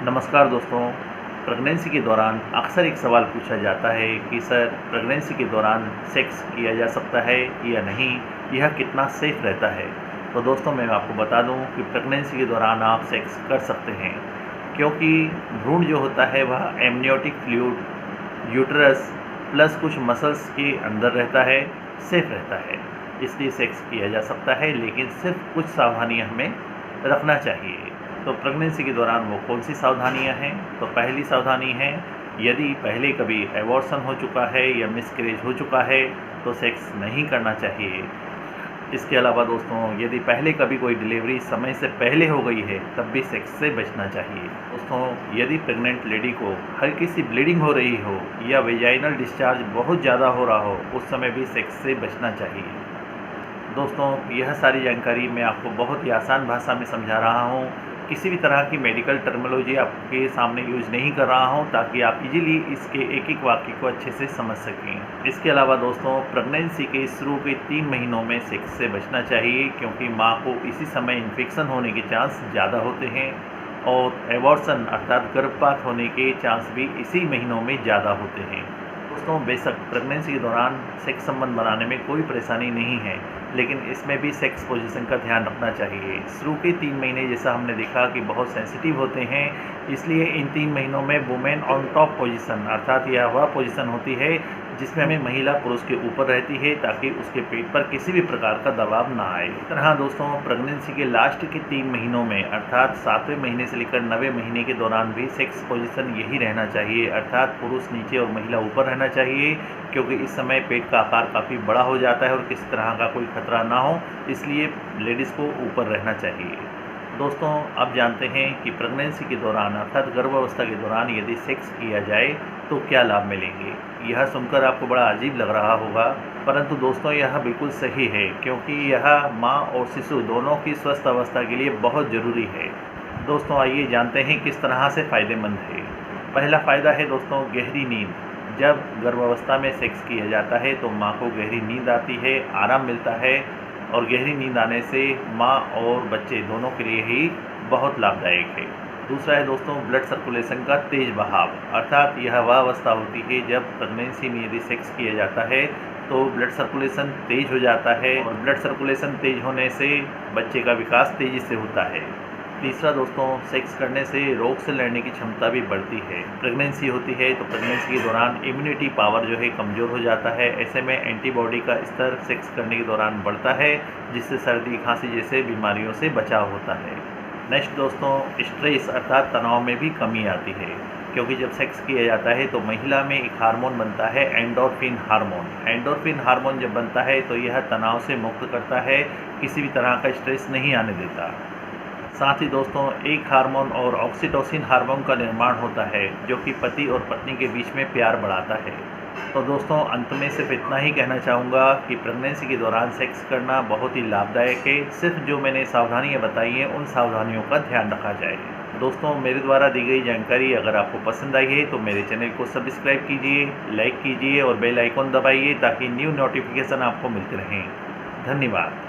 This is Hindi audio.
नमस्कार दोस्तों। प्रेगनेंसी के दौरान अक्सर एक सवाल पूछा जाता है कि सर प्रेगनेंसी के दौरान सेक्स किया जा सकता है या नहीं, यह कितना सेफ रहता है। तो दोस्तों मैं आपको बता दूं कि प्रेगनेंसी के दौरान आप सेक्स कर सकते हैं, क्योंकि भ्रूण जो होता है वह एमनियोटिक फ्लूइड यूट्रस प्लस कुछ मसल्स के अंदर रहता है, सेफ रहता है, इसलिए सेक्स किया जा सकता है। लेकिन सिर्फ कुछ सावधानियां हमें रखना चाहिए। तो प्रेगनेंसी के दौरान वो कौन सी सावधानियां हैं? तो पहली सावधानी है, यदि पहले कभी एबॉर्शन हो चुका है या मिसकैरेज हो चुका है तो सेक्स नहीं करना चाहिए। इसके अलावा दोस्तों, यदि पहले कभी कोई डिलीवरी समय से पहले हो गई है तब भी सेक्स से बचना चाहिए। दोस्तों, यदि प्रेग्नेंट लेडी को हल्की सी ब्लीडिंग हो रही हो या वेजाइनल डिस्चार्ज बहुत ज़्यादा हो रहा हो, उस समय भी सेक्स से बचना चाहिए। दोस्तों, यह सारी जानकारी मैं आपको बहुत ही आसान भाषा में समझा रहा हूँ, किसी भी तरह की मेडिकल टर्मिनोलॉजी आपके सामने यूज़ नहीं कर रहा हूँ, ताकि आप इजीली इसके एक एक वाक्य को अच्छे से समझ सकें। इसके अलावा दोस्तों, प्रेगनेंसी के शुरू के 3 महीनों में सेक्स से बचना चाहिए, क्योंकि माँ को इसी समय इन्फेक्शन होने के चांस ज़्यादा होते हैं और एबॉर्शन अर्थात गर्भपात होने के चांस भी इसी महीनों में ज़्यादा होते हैं। दोस्तों, बेशक प्रेगनेंसी के दौरान सेक्स संबंध बनाने में कोई परेशानी नहीं है, लेकिन इसमें भी सेक्स पोजीशन का ध्यान रखना चाहिए। शुरू के 3 महीने जैसा हमने देखा कि बहुत सेंसिटिव होते हैं, इसलिए इन 3 महीनों में वुमेन ऑन टॉप पोजीशन अर्थात यह वह पोजीशन होती है जिसमें महिला पुरुष के ऊपर रहती है, ताकि उसके पेट पर किसी भी प्रकार का दबाव ना आए। इस तरह दोस्तों, प्रेगनेंसी के लास्ट के 3 महीनों में अर्थात 7वें महीने से लेकर 9वें महीने के दौरान भी सेक्स पोजीशन यही रहना चाहिए, अर्थात पुरुष नीचे और महिला ऊपर रहना चाहिए, क्योंकि इस समय पेट का आकार काफ़ी बड़ा हो जाता है और किसी तरह का कोई खतरा ना हो, इसलिए लेडीज़ को ऊपर रहना चाहिए। दोस्तों, अब जानते हैं कि प्रेगनेंसी के दौरान अर्थात गर्भावस्था के दौरान यदि सेक्स किया जाए तो क्या लाभ मिलेंगे। यह सुनकर आपको बड़ा अजीब लग रहा होगा, परंतु दोस्तों यह बिल्कुल सही है, क्योंकि यह माँ और शिशु दोनों की स्वस्थ अवस्था के लिए बहुत ज़रूरी है। दोस्तों, आइए जानते हैं किस तरह से फ़ायदेमंद है। पहला फ़ायदा है दोस्तों गहरी नींद। जब गर्भावस्था में सेक्स किया जाता है तो माँ को गहरी नींद आती है, आराम मिलता है, और गहरी नींद आने से माँ और बच्चे दोनों के लिए ही बहुत लाभदायक है। दूसरा है दोस्तों ब्लड सर्कुलेशन का तेज़ बहाव, अर्थात यह वह अवस्था होती है जब प्रेगनेंसी में यदि सेक्स किया जाता है तो ब्लड सर्कुलेशन तेज़ हो जाता है, और ब्लड सर्कुलेशन तेज़ होने से बच्चे का विकास तेज़ी से होता है। तीसरा दोस्तों, सेक्स करने से रोग से लड़ने की क्षमता भी बढ़ती है। प्रेगनेंसी होती है तो प्रेगनेंसी के दौरान इम्यूनिटी पावर जो है कमज़ोर हो जाता है, ऐसे में एंटीबॉडी का स्तर सेक्स करने के दौरान बढ़ता है, जिससे सर्दी खांसी जैसे बीमारियों से बचाव होता है। नेक्स्ट दोस्तों, स्ट्रेस अर्थात तनाव में भी कमी आती है, क्योंकि जब सेक्स किया जाता है तो महिला में एक हार्मोन बनता है एंडोर्फिन हार्मोन। एंडोर्फिन हार्मोन जब बनता है तो यह तनाव से मुक्त करता है, किसी भी तरह का स्ट्रेस नहीं आने देता। साथ ही दोस्तों, एक हार्मोन और ऑक्सीटोसिन हार्मोन का निर्माण होता है, जो कि पति और पत्नी के बीच में प्यार बढ़ाता है। तो दोस्तों, अंत में सिर्फ इतना ही कहना चाहूँगा कि प्रेगनेंसी के दौरान सेक्स करना बहुत ही लाभदायक है। सिर्फ जो मैंने सावधानियाँ बताई हैं उन सावधानियों का ध्यान रखा जाए। दोस्तों, मेरे द्वारा दी गई जानकारी अगर आपको पसंद आई है तो मेरे चैनल को सब्सक्राइब कीजिए, लाइक कीजिए और बेल आइकॉन दबाइए, ताकि न्यू नोटिफिकेशन आपको मिलते रहें। धन्यवाद।